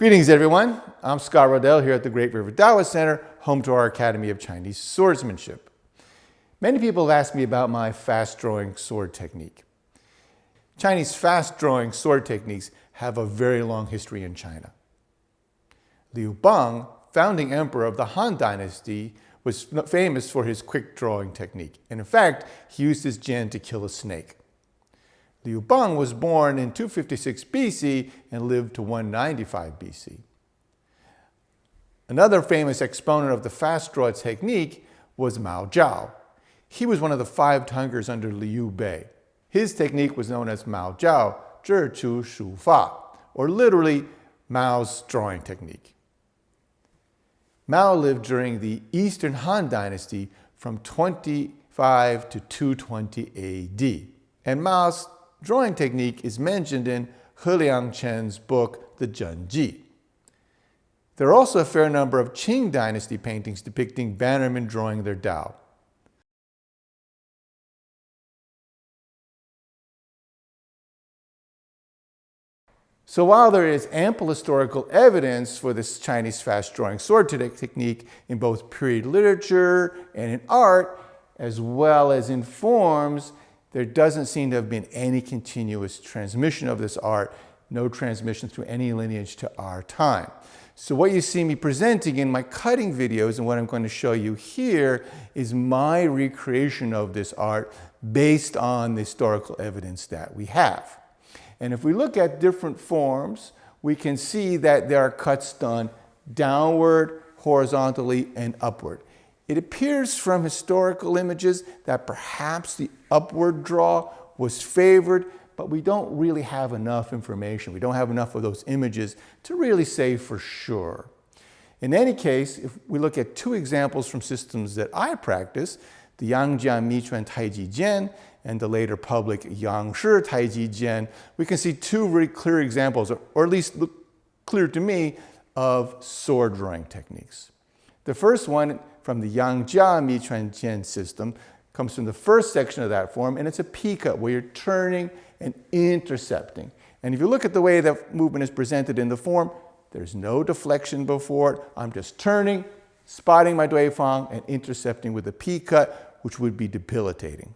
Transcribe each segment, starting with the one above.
Greetings everyone, I'm Scott Rodell here at the Great River Taoist Center, home to our Academy of Chinese Swordsmanship. Many people have asked me about my fast-drawing sword technique. Chinese fast-drawing sword techniques have a very long history in China. Liu Bang, founding emperor of the Han Dynasty, was famous for his quick drawing technique. And in fact, he used his Jian to kill a snake. Liu Bang was born in 256 BC and lived to 195 BC. Another famous exponent of the fast draw technique was Mao Zhao. He was one of the 5 tigers under Liu Bei. His technique was known as Mao Zhao, Zhi Chu Shu Fa, or literally Mao's drawing technique. Mao lived during the Eastern Han Dynasty from 25 to 220 AD. And Mao's drawing technique is mentioned in He Liangchen's book, The Zhenji. There are also a fair number of Qing Dynasty paintings depicting bannermen drawing their Dao. So while there is ample historical evidence for this Chinese fast-drawing sword technique in both period literature and in art, as well as in forms, there doesn't seem to have been any continuous transmission of this art, no transmission through any lineage to our time. So what you see me presenting in my cutting videos and what I'm going to show you here is my recreation of this art based on the historical evidence that we have. And if we look at different forms, we can see that there are cuts done downward, horizontally, and upward. It appears from historical images that perhaps the upward draw was favored, but we don't really have enough information. We don't have enough of those images to really say for sure. In any case, if we look at 2 examples from systems that I practice, the Jian Michuan Taiji Jian and the later public Yangshi Taiji Jian, we can see 2 very clear examples, or at least look clear to me, of sword drawing techniques. The first one from the Jian Michuan Jian system comes from the first section of that form, and it's a P-cut where you're turning and intercepting. And if you look at the way that movement is presented in the form, there's no deflection before it. I'm just turning, spotting my Duifang, and intercepting with a P-cut, which would be debilitating.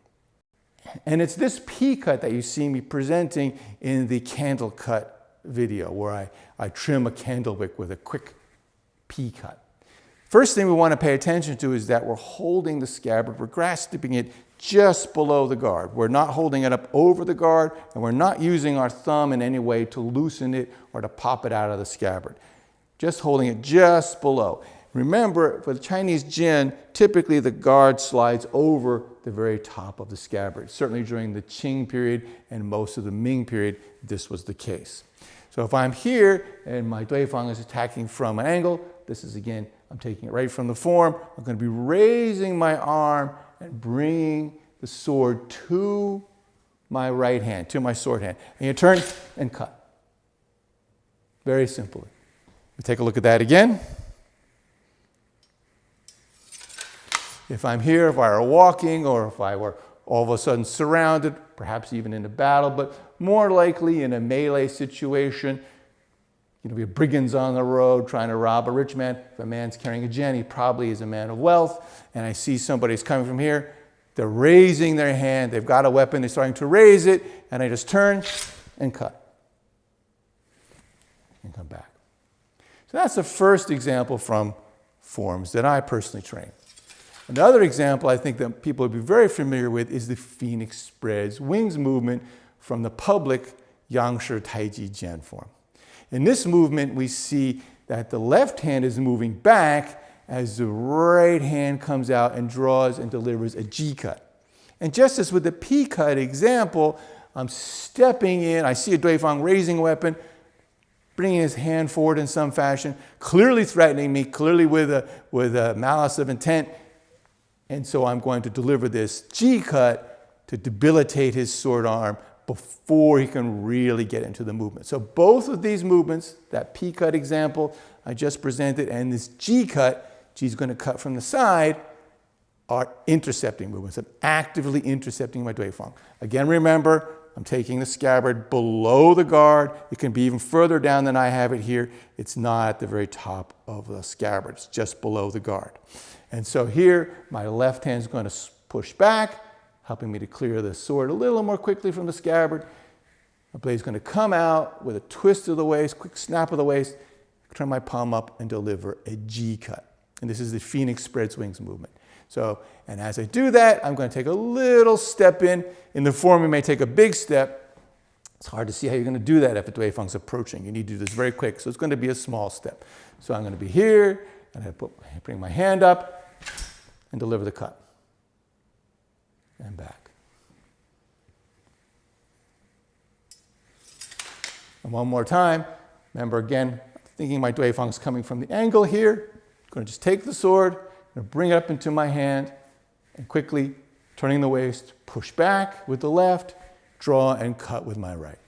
And it's this P-cut that you see me presenting in the candle cut video, where I trim a candle wick with a quick P-cut. First thing we want to pay attention to is that we're holding the scabbard, we're grasping it just below the guard. We're not holding it up over the guard, and we're not using our thumb in any way to loosen it or to pop it out of the scabbard. Just holding it just below. Remember, for the Chinese Jian, typically the guard slides over the very top of the scabbard. Certainly during the Qing period and most of the Ming period, this was the case. So if I'm here and my Duifang is attacking from an angle, this is again, I'm taking it right from the form. I'm going to be raising my arm and bringing the sword to my right hand, to my sword hand. And you turn and cut. Very simply. We take a look at that again. If I'm here, if I were walking, or if I were all of a sudden surrounded, perhaps even in a battle, but more likely in a melee situation, we have brigands on the road trying to rob a rich man. If a man's carrying a Jian, he probably is a man of wealth. And I see somebody's coming from here. They're raising their hand. They've got a weapon. They're starting to raise it. And I just turn and cut. And come back. So that's the first example from forms that I personally train. Another example I think that people would be very familiar with is the phoenix spreads wings movement from the public Yangshi Taiji Jian form. In this movement, we see that the left hand is moving back as the right hand comes out and draws and delivers a G-cut. And just as with the P-cut example, I'm stepping in, I see a Duifang raising a weapon, bringing his hand forward in some fashion, clearly threatening me, clearly with a malice of intent. And so I'm going to deliver this G-cut to debilitate his sword arm before he can really get into the movement. So both of these movements, that P-cut example I just presented and this G-cut, G's going to cut from the side, are intercepting movements. I'm actively intercepting my Duifang. Again, remember, I'm taking the scabbard below the guard. It can be even further down than I have it here. It's not at the very top of the scabbard. It's just below the guard. And so here, my left hand is going to push back, helping me to clear the sword a little more quickly from the scabbard. My blade is going to come out with a twist of the waist, quick snap of the waist, turn my palm up and deliver a G cut. And this is the Phoenix spreads wings movement. So, and as I do that, I'm going to take a little step in. In the form, you may take a big step. It's hard to see how you're going to do that if a Dui Feng's approaching. You need to do this very quick, so it's going to be a small step. So I'm going to be here, and I bring my hand up and deliver the cut. And back. And one more time. Remember again, thinking my Dui Feng's coming from the angle here. I'm going to just take the sword, I'm going to bring it up into my hand, and quickly turning the waist, push back with the left, draw and cut with my right.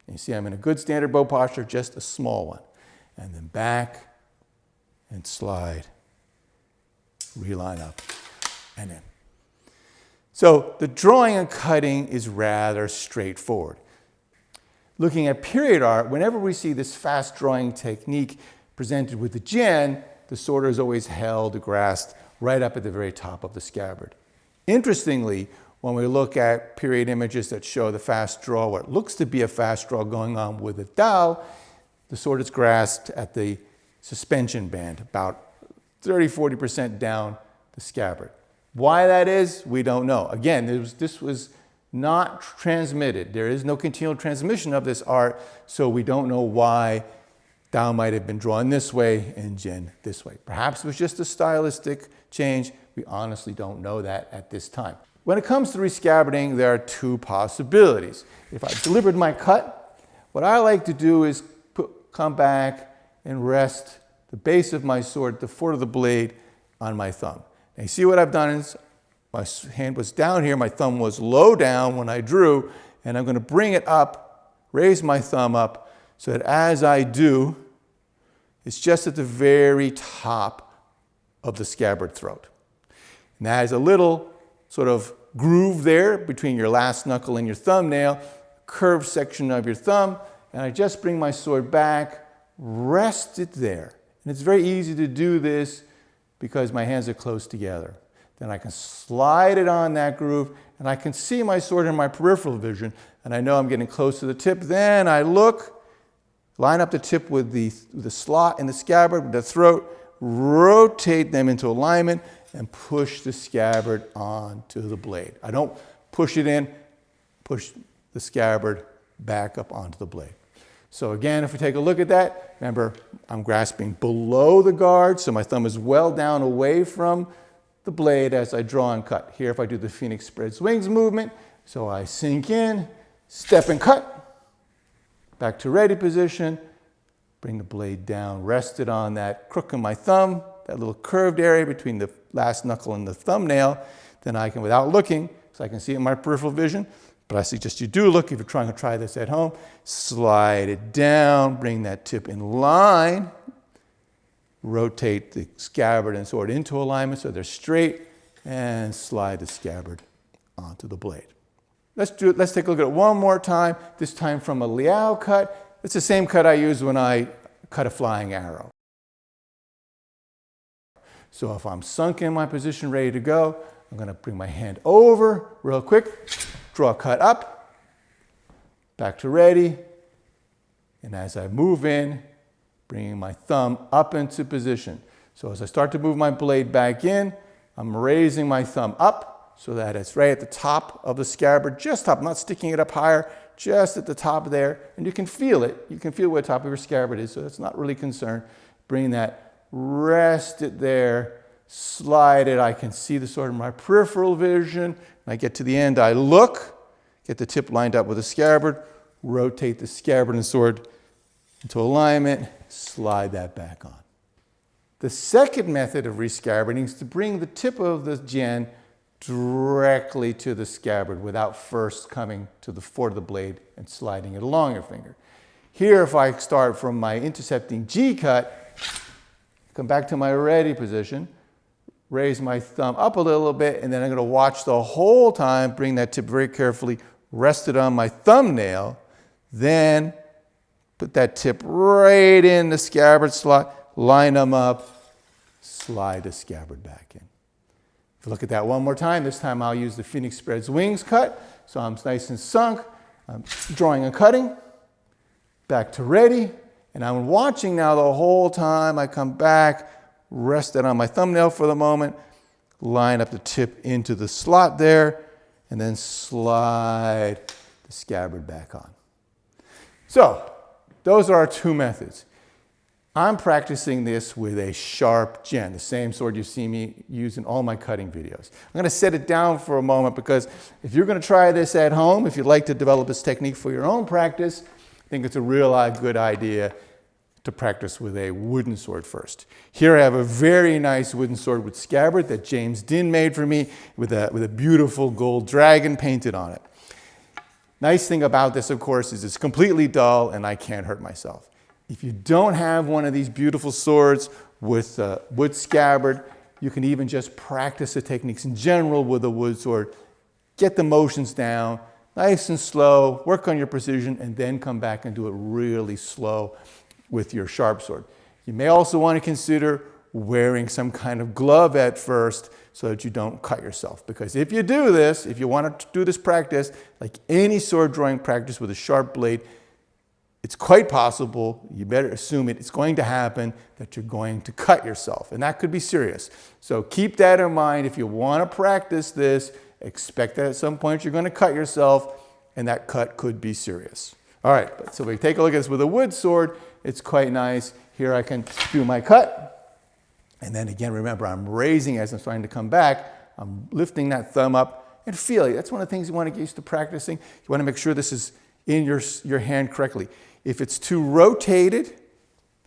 And you see I'm in a good standard bow posture, just a small one. And then back and slide, reline up, and in. So the drawing and cutting is rather straightforward. Looking at period art, whenever we see this fast drawing technique presented with the Jian, the sword is always held, grasped right up at the very top of the scabbard. Interestingly, when we look at period images that show the fast draw, what looks to be a fast draw going on with the dao, the sword is grasped at the suspension band, about 30–40% down the scabbard. Why that is, we don't know. Again, this was not transmitted. There is no continual transmission of this art, so we don't know why Dao might have been drawn this way and Jian this way. Perhaps it was just a stylistic change. We honestly don't know that at this time. When it comes to rescabbarding, there are two possibilities. If I delivered my cut, what I like to do is come back and rest the base of my sword at the foot of the blade on my thumb. Now you see what I've done is my hand was down here, my thumb was low down when I drew, and I'm going to bring it up, raise my thumb up, so that as I do, it's just at the very top of the scabbard throat. And that is a little sort of groove there between your last knuckle and your thumbnail, curved section of your thumb, and I just bring my sword back, rest it there. And it's very easy to do this because my hands are close together. Then I can slide it on that groove, and I can see my sword in my peripheral vision, and I know I'm getting close to the tip. Then I look, line up the tip with the slot in the scabbard, with the throat, rotate them into alignment, and push the scabbard onto the blade. I don't push it in, push the scabbard back up onto the blade. So again, if we take a look at that, remember, I'm grasping below the guard, so my thumb is well down away from the blade as I draw and cut. Here, if I do the Phoenix spreads wings movement, so I sink in, step and cut, back to ready position, bring the blade down, rest it on that crook of my thumb, that little curved area between the last knuckle and the thumbnail. Then I can, without looking, so I can see it in my peripheral vision, but I suggest you do look if you're trying to try this at home, slide it down, bring that tip in line, rotate the scabbard and sword into alignment so they're straight, and slide the scabbard onto the blade. Let's take a look at it one more time, this time from a Liao cut. It's the same cut I use when I cut a flying arrow. So if I'm sunk in my position, ready to go, I'm going to bring my hand over real quick, draw a cut up, back to ready, and as I move in, bringing my thumb up into position. So as I start to move my blade back in, I'm raising my thumb up so that it's right at the top of the scabbard, just up, I'm not sticking it up higher, just at the top there, and you can feel it. You can feel where the top of your scabbard is, so that's not really a concern. Bring that, rest it there, slide it. I can see the sword in my peripheral vision. When I get to the end, I look, get the tip lined up with the scabbard, rotate the scabbard and sword into alignment, slide that back on. The second method of rescabbarding is to bring the tip of the Jian directly to the scabbard without first coming to the foot of the blade and sliding it along your finger. Here, if I start from my intercepting G cut, come back to my ready position, raise my thumb up a little bit, and then I'm going to watch the whole time, bring that tip very carefully, rest it on my thumbnail, then put that tip right in the scabbard slot, line them up, slide the scabbard back in. If you look at that one more time, this time I'll use the Phoenix Spreads Wings cut, so I'm nice and sunk. I'm drawing and cutting, back to ready, and I'm watching now the whole time. I come back, rest that on my thumbnail for the moment, line up the tip into the slot there, and then slide the scabbard back on. So, those are our two methods. I'm practicing this with a sharp Jian, the same sword you see me use in all my cutting videos. I'm going to set it down for a moment because if you're going to try this at home, if you'd like to develop this technique for your own practice, I think it's a real good idea to practice with a wooden sword first. Here I have a very nice wooden sword with scabbard that James Din made for me with a beautiful gold dragon painted on it. Nice thing about this, of course, is it's completely dull and I can't hurt myself. If you don't have one of these beautiful swords with wood scabbard, you can even just practice the techniques in general with a wood sword. Get the motions down, nice and slow, work on your precision, and then come back and do it really slow with your sharp sword. You may also want to consider wearing some kind of glove at first so that you don't cut yourself. Because if you do this, if you want to do this practice, like any sword drawing practice with a sharp blade, it's quite possible, you better assume it's going to happen, that you're going to cut yourself. And that could be serious. So keep that in mind. If you want to practice this, expect that at some point you're going to cut yourself, and that cut could be serious. All right, so we take a look at this with a wood sword. It's quite nice. Here I can do my cut. And then again, remember, I'm raising as I'm starting to come back. I'm lifting that thumb up and feeling. That's one of the things you want to get used to practicing. You want to make sure this is in your hand correctly. If it's too rotated,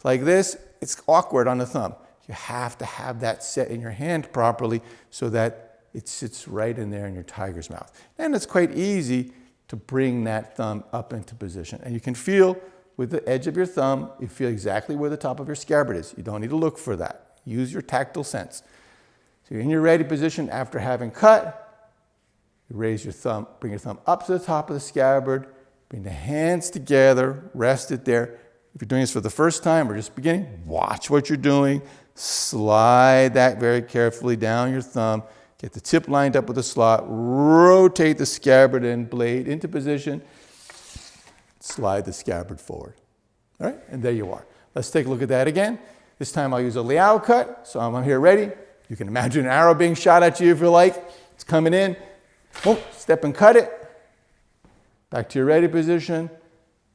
like this, it's awkward on the thumb. You have to have that set in your hand properly so that it sits right in there in your tiger's mouth. And it's quite easy to bring that thumb up into position. And you can feel with the edge of your thumb, you feel exactly where the top of your scabbard is. You don't need to look for that. Use your tactile sense. So you're in your ready position after having cut. You raise your thumb, bring your thumb up to the top of the scabbard, bring the hands together, rest it there. If you're doing this for the first time or just beginning, watch what you're doing. Slide that very carefully down your thumb. Get the tip lined up with the slot. Rotate the scabbard and blade into position. Slide the scabbard forward. All right, and there you are. Let's take a look at that again. This time I'll use a Liao cut. So I'm here ready. You can imagine an arrow being shot at you if you like. It's coming in. Boom, step and cut it. Back to your ready position.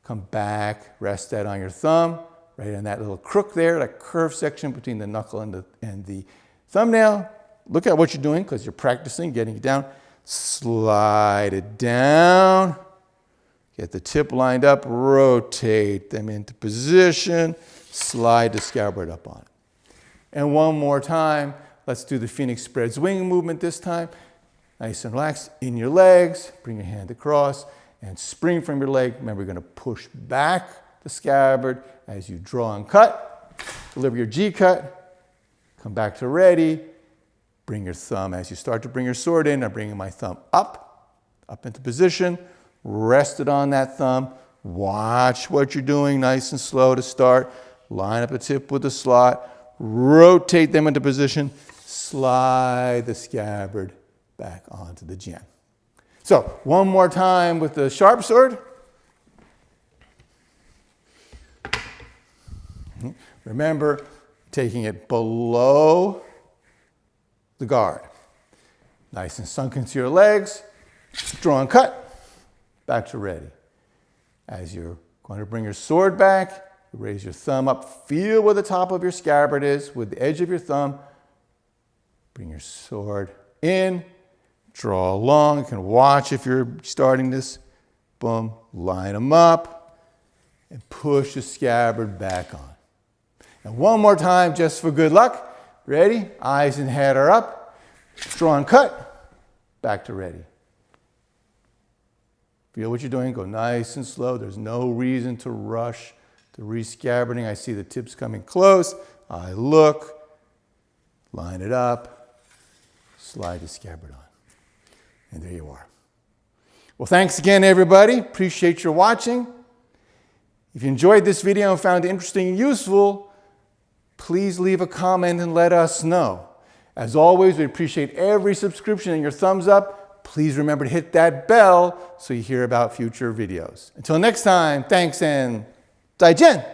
Come back, rest that on your thumb, right on that little crook there, that curved section between the knuckle and the thumbnail. Look at what you're doing because you're practicing, getting it down. Slide it down. Get the tip lined up, rotate them into position, slide the scabbard up on it. And one more time, let's do the Phoenix Spreads Wing movement this time. Nice and relaxed in your legs, bring your hand across and spring from your leg. Remember, you're going to push back the scabbard as you draw and cut. Deliver your G cut, come back to ready, bring your thumb as you start to bring your sword in. I'm bringing my thumb up into position. Rest it on that thumb. Watch what you're doing, nice and slow to start. Line up the tip with the slot. Rotate them into position. Slide the scabbard back onto the Jian. So, one more time with the sharp sword. Remember, taking it below the guard. Nice and sunk into your legs. Draw and cut. Back to ready. As you're going to bring your sword back, you raise your thumb up, feel where the top of your scabbard is with the edge of your thumb. Bring your sword in, draw along. You can watch if you're starting this. Boom, line them up, and push the scabbard back on. And one more time, just for good luck. Ready? Eyes and head are up. Draw and cut. Back to ready. Feel what you're doing. Go nice and slow. There's no reason to rush the rescabbarding. I see the tips coming close. I look, line it up, slide the scabbard on. And there you are. Well, thanks again, everybody. Appreciate your watching. If you enjoyed this video and found it interesting and useful, please leave a comment and let us know. As always, we appreciate every subscription and your thumbs up. Please remember to hit that bell so you hear about future videos. Until next time, thanks and 再见.